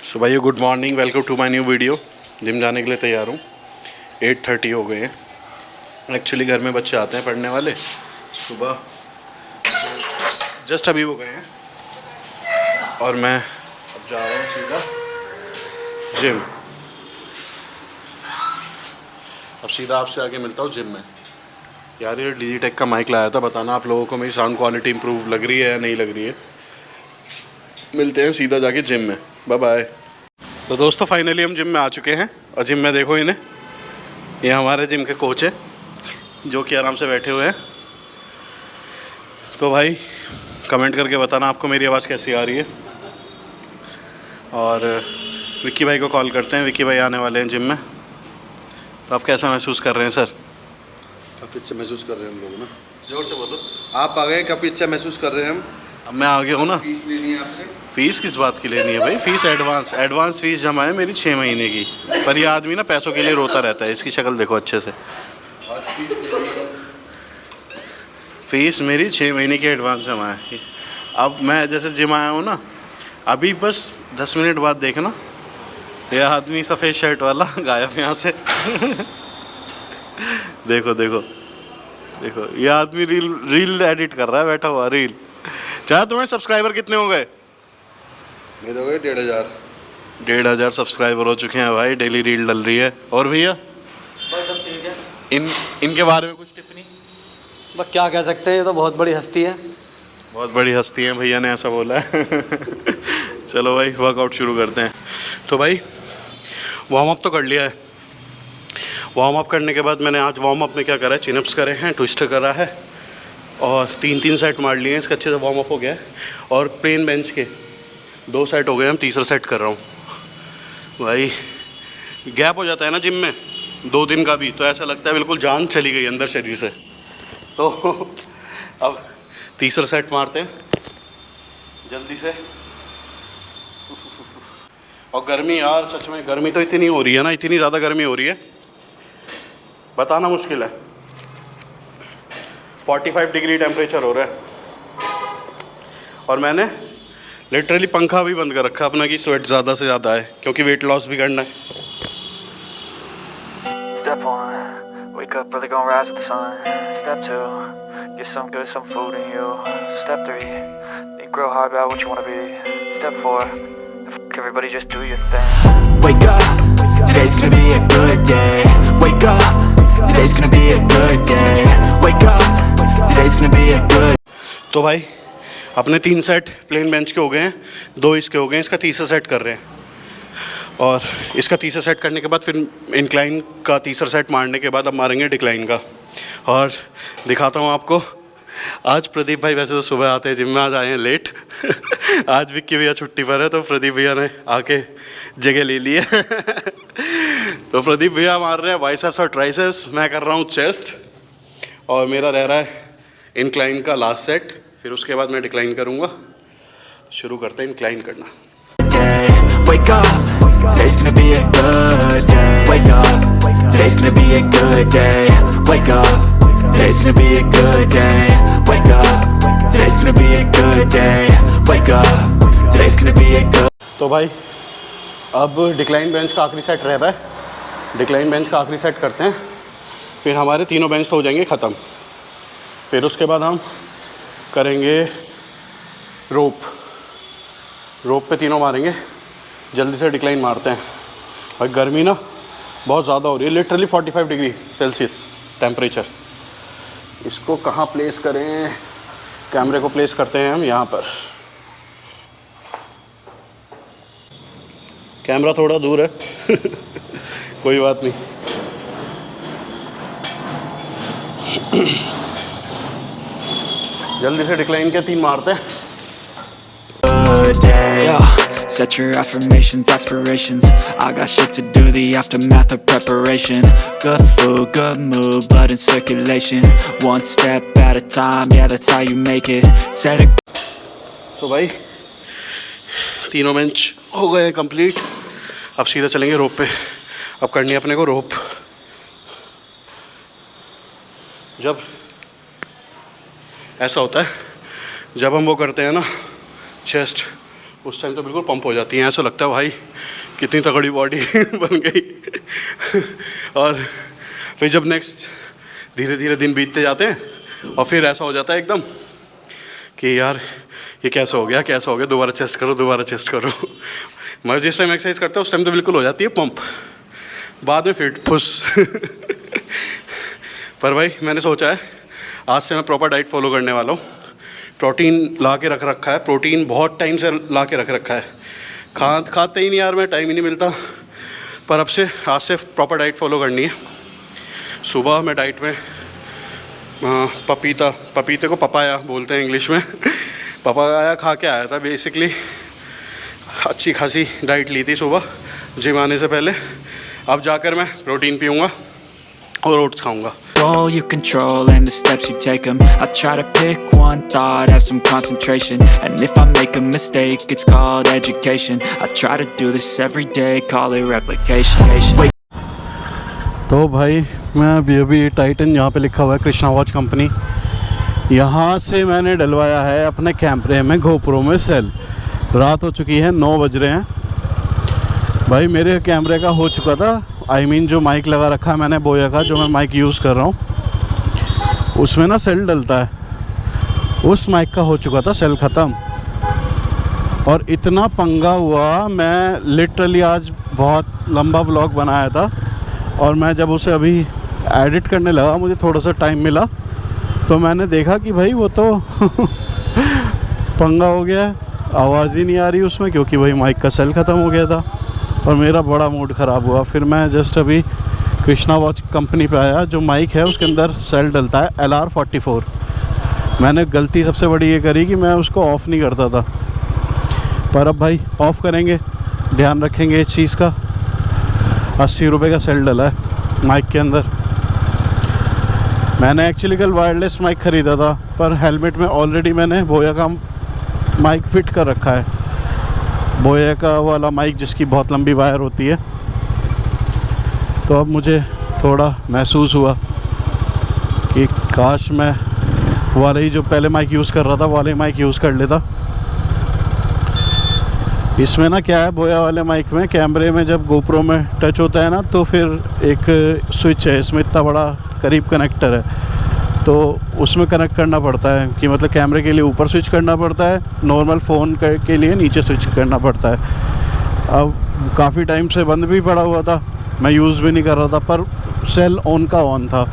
सो भाई good morning, welcome to my new video. Gym जाने के लिए तैयार हूँ। 8:30 हो गए हैं। एक्चुअली घर में बच्चे आते हैं पढ़ने वाले, सुबह जस्ट अभी वो गए हैं और मैं अब जा रहा हूँ सीधा जिम। अब सीधा आपसे आके मिलता हूँ जिम में। यार ये डिजिटेक का माइक लाया था, बताना आप लोगों को मेरी साउंड क्वालिटी इंप्रूव लग रही है या नहीं लग रही है। मिलते हैं सीधा जाके जिम में, बाय बाय। तो दोस्तों फाइनली हम जिम में आ चुके हैं और जिम में देखो इन्हें, ये हमारे जिम के कोच हैं जो कि आराम से बैठे हुए हैं। तो भाई कमेंट करके बताना आपको मेरी आवाज़ कैसी आ रही है। और विक्की भाई को कॉल करते हैं, विक्की भाई आने वाले हैं जिम में। तो आप कैसा महसूस कर रहे हैं सर? काफ़ी अच्छा महसूस कर रहे हैं हम लोग ना। जोर से बोलो। आप आ गए, काफ़ी अच्छा महसूस कर रहे हैं हम। अब मैं आ गया हूँ ना। फीस लेनी है आपसे? फ़ीस किस बात की लेनी है भाई? फ़ीस एडवांस फ़ीस जमा है मेरी 6 महीने की। पर ये आदमी ना पैसों के लिए रोता रहता है, इसकी शक्ल देखो अच्छे से। फ़ीस मेरी 6 महीने की एडवांस जमा है। अब मैं जैसे जिम आया हूँ ना, अभी बस 10 मिनट बाद देखना यह आदमी सफ़ेद शर्ट वाला गायब यहाँ से। देखो देखो देखो, ये आदमी रील एडिट कर रहा है बैठा हुआ, रील। चाहे तुम्हारे सब्सक्राइबर कितने हो गए? मेरे हो गए 1,500। 1,500 सब्सक्राइबर हो चुके हैं भाई, डेली रील डल रही है। और भैया बस सब ठीक है। इनके बारे में कुछ टिप्पणी? बस क्या कह सकते हैं, ये तो बहुत बड़ी हस्ती है। बहुत बड़ी हस्ती है, भैया ने ऐसा बोला है। चलो भाई वर्कआउट शुरू करते हैं। तो भाई वार्म अप तो कर लिया है। वार्म अप करने के बाद मैंने आज वार्म अप में क्या करा है, चिनअप्स करे हैं, ट्विस्टर करा है और 3 सेट मार लिए हैं। इसका अच्छे से वार्म अप हो गया है। और प्लेन बेंच के 2 सेट हो गए, हम तीसरा सेट कर रहा हूँ। भाई गैप हो जाता है ना जिम में 2 दिन का भी, तो ऐसा लगता है बिल्कुल जान चली गई अंदर शरीर से। तो अब तीसरा सेट मारते हैं जल्दी से। और गर्मी यार, सच में गर्मी तो इतनी हो रही है ना, इतनी ज़्यादा गर्मी हो रही है, बताना मुश्किल है। 45 डिग्री टेम्परेचर हो रहा है। और मैंने लिटरली पंखा भी बंद कर रखा अपना कि स्वेट ज़्यादा से ज़्यादा है, क्योंकि वेट लॉस भी करना है। Step 1, wake up early, gonna rise with the sun. Step 2, get some food in you. Step 3, think real hard about what you wanna be. Step 4, everybody just do your thing. Wake up, today's gonna be a good day. Wake up, today's gonna be a good day. Wake up, today's gonna be a good. तो भाई अपने 3 set plane bench के हो गए हैं, 2 इसके हो गए हैं, इसका तीसरा सेट कर रहे हैं। और इसका तीसरा सेट करने के बाद फिर इंक्लाइन का तीसरा सेट मारने के बाद अब मारेंगे डिक्लाइन का। और दिखाता हूँ आपको। आज प्रदीप भाई वैसे तो सुबह आते हैं जिम में, आज आए हैं लेट। आज विक्की भैया छुट्टी पर है, तो प्रदीप भैया ने आके जगह ले ली है। तो प्रदीप भैया मार रहे हैं बाइसेप्स और ट्राइसेप्स, मैं कर रहा हूँ चेस्ट। और मेरा रह रहा है इंक्लाइन का लास्ट सेट, फिर उसके बाद मैं डिक्लाइन करूँगा। शुरू करते हैं इंक्लाइन करना। Wake up, today's gonna be a good day. Wake up, today's gonna be a good day. Wake up, today's gonna be a good day. Wake up, today's gonna be a good day. Wake up, today's gonna be a good. तो भाई अब decline bench का आखिरी set रह रहा है। Decline bench का आखिरी सेट करते हैं, फिर हमारे तीनों बेंच तो हो जाएंगे ख़त्म। फिर उसके बाद हम करेंगे रोप पे तीनों मारेंगे। जल्दी से डिक्लाइन मारते हैं। और गर्मी ना बहुत ज़्यादा हो रही है, लिटरली 45 डिग्री सेल्सियस टेम्परेचर। इसको कहाँ प्लेस करें? कैमरे को प्लेस करते हैं हम यहाँ पर। कैमरा थोड़ा दूर है। कोई बात नहीं। जल्दी से डिक्लाइन के 3 मारते हैं। Yo, set your affirmations, aspirations. I got shit to do, the aftermath of preparation. Good food, good mood, blood in circulation. One step at a time, yeah, that's how you make it. Set a तो भाई तीनों bench हो गए complete. अब सीधा चलेंगे रोप पे। अब करनी है अपने को रोप। जब ऐसा होता है जब हम वो करते हैं ना चेस्ट, उस टाइम तो बिल्कुल पंप हो जाती है, ऐसा लगता है भाई कितनी तगड़ी बॉडी बन गई। और फिर जब नेक्स्ट धीरे धीरे दिन बीतते जाते हैं और फिर ऐसा हो जाता है एकदम कि यार ये कैसा हो गया, दोबारा चेस्ट करो। मगर जिस टाइम एक्सरसाइज करते हैं उस टाइम तो बिल्कुल हो जाती है पंप, बाद में फिर फुस। पर भाई मैंने सोचा है आज से मैं प्रॉपर डाइट फॉलो करने वाला हूँ। प्रोटीन ला के रख रखा है, प्रोटीन बहुत टाइम से ला के रख रखा है, खाते ही नहीं यार, मैं टाइम ही नहीं मिलता। पर अब से आज से प्रॉपर डाइट फॉलो करनी है। सुबह मैं डाइट में पपीते को पपाया बोलते हैं इंग्लिश में, पपाया खा के आया था बेसिकली। अच्छी खासी डाइट ली थी सुबह जिम आने से पहले। अब जाकर मैं प्रोटीन पीऊँगा और ओट्स खाऊँगा। Goal you control and the steps you take them. I try to pick one thought, have some concentration. And if I make a mistake, it's called education. I try to do this every day, call it replication. तो भाई मैं अभी Titan यहाँ पे लिखा हुआ है Krishna watch company, यहाँ से मैंने डलवाया है अपने कैमरे में गोप्रो में सेल। रात हो चुकी है, 9 बज रहे हैं भाई। मेरे कैमरे का हो चुका था, जो माइक लगा रखा है मैंने बोया का, जो मैं माइक यूज़ कर रहा हूँ उसमें ना सेल डलता है, उस माइक का हो चुका था सेल ख़त्म। और इतना पंगा हुआ, मैं लिटरली आज बहुत लंबा व्लॉग बनाया था और मैं जब उसे अभी एडिट करने लगा, मुझे थोड़ा सा टाइम मिला तो मैंने देखा कि भाई वो तो पंगा हो गया, आवाज़ ही नहीं आ रही उसमें, क्योंकि भाई माइक का सेल ख़त्म हो गया था और मेरा बड़ा मूड ख़राब हुआ। फिर मैं जस्ट अभी कृष्णा वॉच कंपनी पे आया, जो माइक है उसके अंदर सेल डलता है LR44। मैंने गलती सबसे बड़ी ये करी कि मैं उसको ऑफ़ नहीं करता था, पर अब भाई ऑफ़ करेंगे, ध्यान रखेंगे इस चीज़ का। 80 रुपये का सेल डला है माइक के अंदर। मैंने एक्चुअली कल वायरलेस माइक ख़रीदा था, पर हेलमेट में ऑलरेडी मैंने बोया का माइक फिट कर रखा है, बोया का वाला माइक जिसकी बहुत लंबी वायर होती है। तो अब मुझे थोड़ा महसूस हुआ कि काश मैं वाले ही जो पहले माइक यूज़ कर रहा था वाले माइक यूज़ कर लेता। इसमें ना क्या है, बोया वाले माइक में कैमरे में जब गोप्रो में टच होता है ना, तो फिर एक स्विच है इसमें, इतना बड़ा करीब कनेक्टर है, तो उसमें कनेक्ट करना पड़ता है कि मतलब कैमरे के लिए ऊपर स्विच करना पड़ता है, नॉर्मल फ़ोन के लिए नीचे स्विच करना पड़ता है। अब काफ़ी टाइम से बंद भी पड़ा हुआ था, मैं यूज़ भी नहीं कर रहा था, पर सेल ऑन का ऑन था,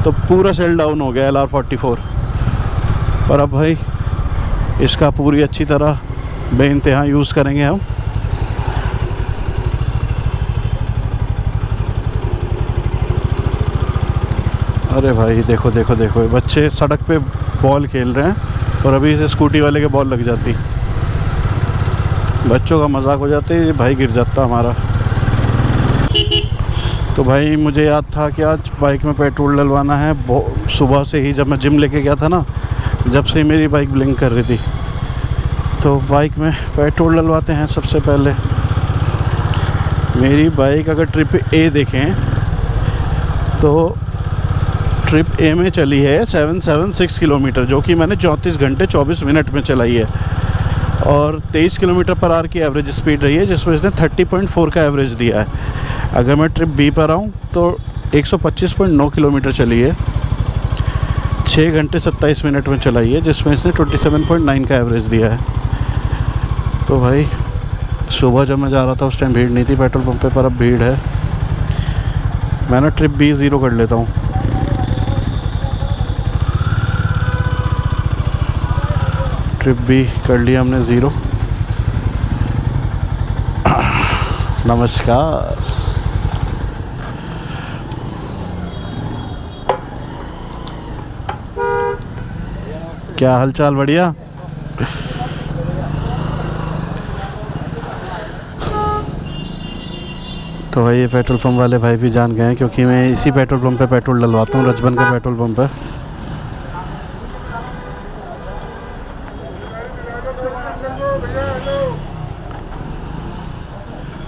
तो पूरा सेल डाउन हो गया LR44। पर अब भाई इसका पूरी अच्छी तरह बेइंतहा यूज़ करेंगे हम। अरे भाई देखो देखो देखो, बच्चे सड़क पे बॉल खेल रहे हैं और अभी इसे स्कूटी वाले के बॉल लग जाती, बच्चों का मजाक हो जाता है, भाई गिर जाता हमारा। तो भाई मुझे याद था कि आज बाइक में पेट्रोल डलवाना है। सुबह से ही जब मैं जिम लेके गया था ना, जब से मेरी बाइक ब्लिंक कर रही थी, तो बाइक में पेट्रोल डलवाते हैं सबसे पहले। मेरी बाइक अगर ट्रिप ए देखें तो ट्रिप ए में चली है 776 किलोमीटर, जो कि मैंने 34 घंटे 24 मिनट में चलाई है, और 23 किलोमीटर पर आवर की एवरेज स्पीड रही है, जिसमें इसने 30.4 का एवरेज दिया है। अगर मैं ट्रिप बी पर आऊँ तो 125.9 किलोमीटर चली है, 6 घंटे 27 मिनट में चलाई है, जिसमें इसने 27.9 का एवरेज दिया है। तो भाई सुबह जब मैं जा रहा था उस टाइम भीड़ नहीं थी पेट्रोल पंप पे, पर अब भीड़ है। मैं ना ट्रिप बी 0 कर लेता हूँ। ट्रिप बी कर लिया हमने 0। नमस्कार। क्या हालचाल? बढ़िया। तो भाई ये पेट्रोल पंप वाले भाई भी जान गए हैं, क्योंकि मैं इसी पेट्रोल पंप पे पेट्रोल डलवाता हूँ, रजबन का पेट्रोल पंप है।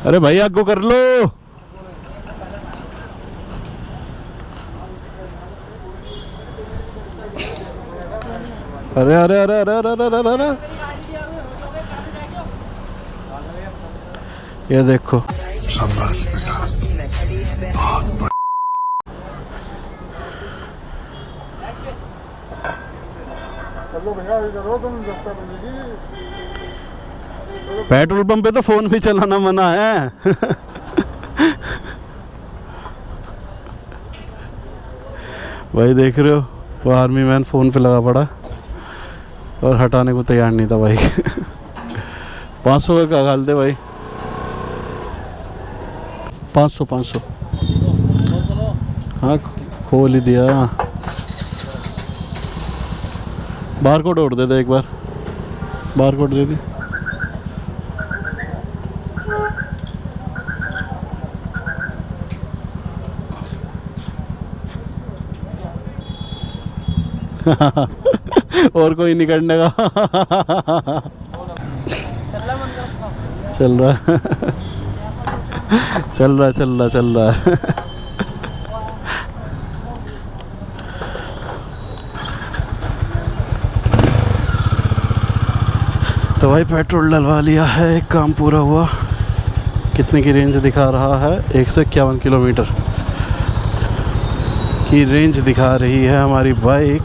अरे भाई आगो कर लो। अरे अरे अरे अरे अरे अरे अरे अरे, ये देखो। पेट्रोल पंप पे तो फोन भी चलाना मना है। भाई देख रहे हो, वो आर्मी मैन फोन पे लगा पड़ा और हटाने को तैयार नहीं था भाई। 500 का गाल दे भाई, 500। हाँ खोल ही दिया। बार कोड और दे दे एक बार, बार कोड दे दी। और कोई नहीं करने का। चल रहा चल रहा चल रहा चल रहा। तो भाई पेट्रोल डलवा लिया है, एक काम पूरा हुआ। कितने की रेंज दिखा रहा है? 151 किलोमीटर की रेंज दिखा रही है हमारी बाइक।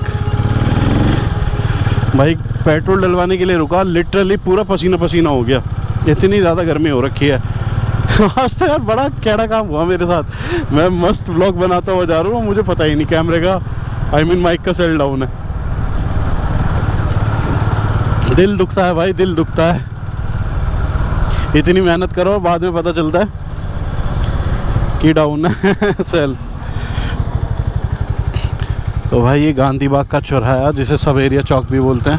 बाइक पेट्रोल डलवाने के लिए रुका, लिटरली पूरा पसीना पसीना हो गया, इतनी ज़्यादा गर्मी हो रखी है। आज तो यार बड़ा कैड़ा काम हुआ मेरे साथ। मैं मस्त व्लॉग बनाता हुआ जा रहा हूँ, मुझे पता ही नहीं कैमरे का, आई मीन माइक का सेल डाउन है। दिल दुखता है भाई, दिल दुखता है। इतनी मेहनत करो और बाद में पता चलता है कि डाउन है सेल। तो भाई ये गांधी बाग का चौराहा, जिसे सब एरिया चौक भी बोलते हैं।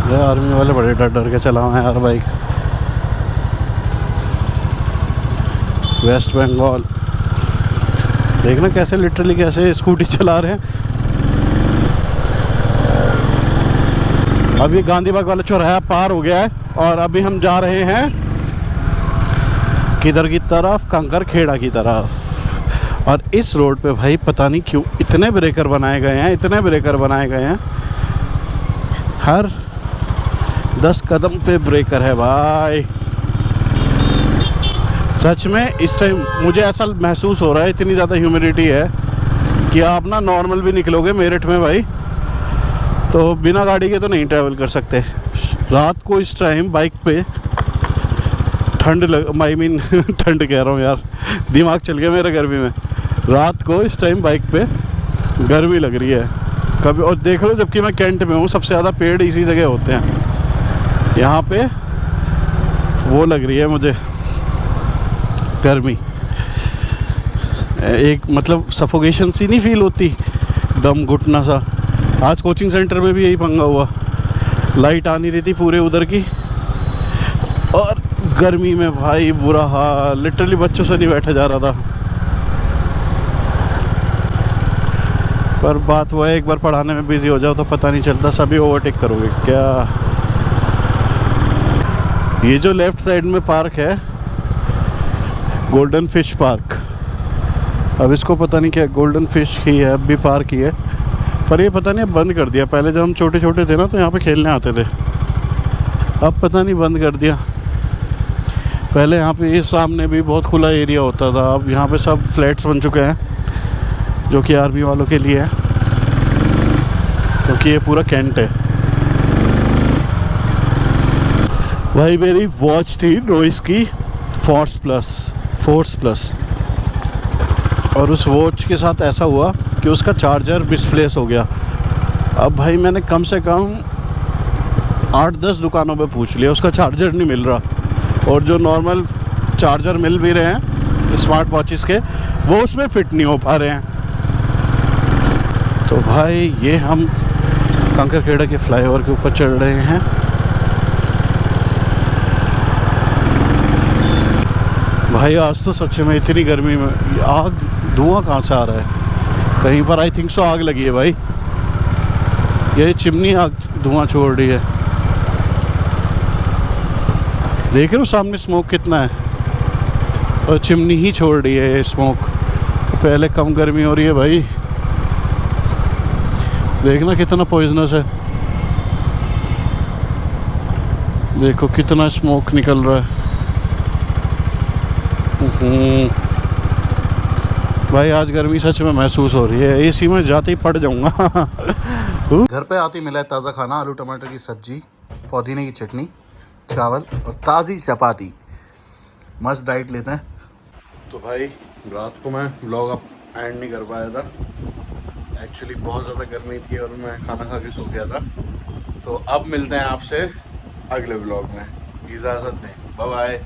ये आर्मी वाले बड़े डर डर के चला हुआ है यार बाइक। वेस्ट बंगाल देखना कैसे, लिटरली कैसे स्कूटी चला रहे हैं। अभी गांधी बाग वाला चौराहा पार हो गया है और अभी हम जा रहे हैं किधर की तरफ? कंकर खेड़ा की तरफ। और इस रोड पे भाई पता नहीं क्यों इतने ब्रेकर बनाए गए हैं, इतने ब्रेकर बनाए गए हैं। हर 10 कदम पे ब्रेकर है भाई। सच में इस टाइम मुझे ऐसा महसूस हो रहा है, इतनी ज़्यादा ह्यूमिडिटी है कि आप ना नॉर्मल भी निकलोगे मेरठ में भाई तो बिना गाड़ी के तो नहीं ट्रैवल कर सकते। रात को इस टाइम बाइक पे ठंड लग, आई मीन ठंड कह रहा हूँ यार, दिमाग चल गया मेरा गर्मी में। रात को इस टाइम बाइक पे गर्मी लग रही है कभी। और देख लो, जबकि मैं कैंट में हूँ, सबसे ज़्यादा पेड़ इसी जगह होते हैं। यहाँ पे वो लग रही है मुझे गर्मी, एक मतलब सफोकेशन सी नहीं फील होती, दम घुटना सा। आज कोचिंग सेंटर में भी यही पंगा हुआ, लाइट आ नहीं रही थी पूरे उधर की, और गर्मी में भाई बुरा हाल, लिटरली बच्चों से नहीं बैठा जा रहा था। पर बात वो है, एक बार पढ़ाने में बिजी हो जाओ तो पता नहीं चलता, सभी ओवरटेक करोगे क्या। ये जो लेफ्ट साइड में पार्क है, गोल्डन फिश पार्क, अब इसको पता नहीं क्या गोल्डन फिश ही है, अब भी पार्क ही है, पर ये पता नहीं बंद कर दिया। पहले जब हम छोटे छोटे थे ना तो यहाँ पे खेलने आते थे, अब पता नहीं बंद कर दिया। पहले यहाँ पे ये सामने भी बहुत खुला एरिया होता था, अब यहाँ पे सब फ्लैट्स बन चुके हैं जो कि आर्मी वालों के लिए है, क्योंकि ये पूरा कैंट है। भाई मेरी वॉच थी नॉइस की फोर्स प्लस, और उस वॉच के साथ ऐसा हुआ कि उसका चार्जर मिसप्लेस हो गया। अब भाई मैंने कम से कम 8-10 दुकानों पे पूछ लिया, उसका चार्जर नहीं मिल रहा, और जो नॉर्मल चार्जर मिल भी रहे हैं स्मार्ट वॉचेस के, वो उसमें फिट नहीं हो पा रहे हैं। तो भाई ये हम कंकरखेड़ा के फ्लाईओवर के ऊपर चढ़ रहे हैं। भाई आज तो सच में इतनी गर्मी में आग, धुआं कहाँ से आ रहा है? कहीं पर आई थिंक सो आग लगी है भाई, ये चिमनी आग धुआं छोड़ रही है। देख रहे हो सामने स्मोक कितना है, और चिमनी ही छोड़ रही है ये स्मोक। पहले कम गर्मी हो रही है भाई, देखना कितना पॉइजनस है। देखो कितना स्मोक निकल रहा है। भाई आज गर्मी सच में महसूस हो रही है, एसी में जाते ही पड़ जाऊंगा। घर पे आते ही मिला है ताज़ा खाना, आलू टमाटर की सब्जी, पुदीने की चटनी, चावल और ताज़ी चपाती। मस्त डाइट लेते हैं। तो भाई रात को मैं व्लॉग अब एंड नहीं कर पाया था, एक्चुअली बहुत ज़्यादा गर्मी थी और मैं खाना खा के सो गया था। तो अब मिलते हैं आपसे अगले व्लॉग में, इजाज़त दें, बाय बाय।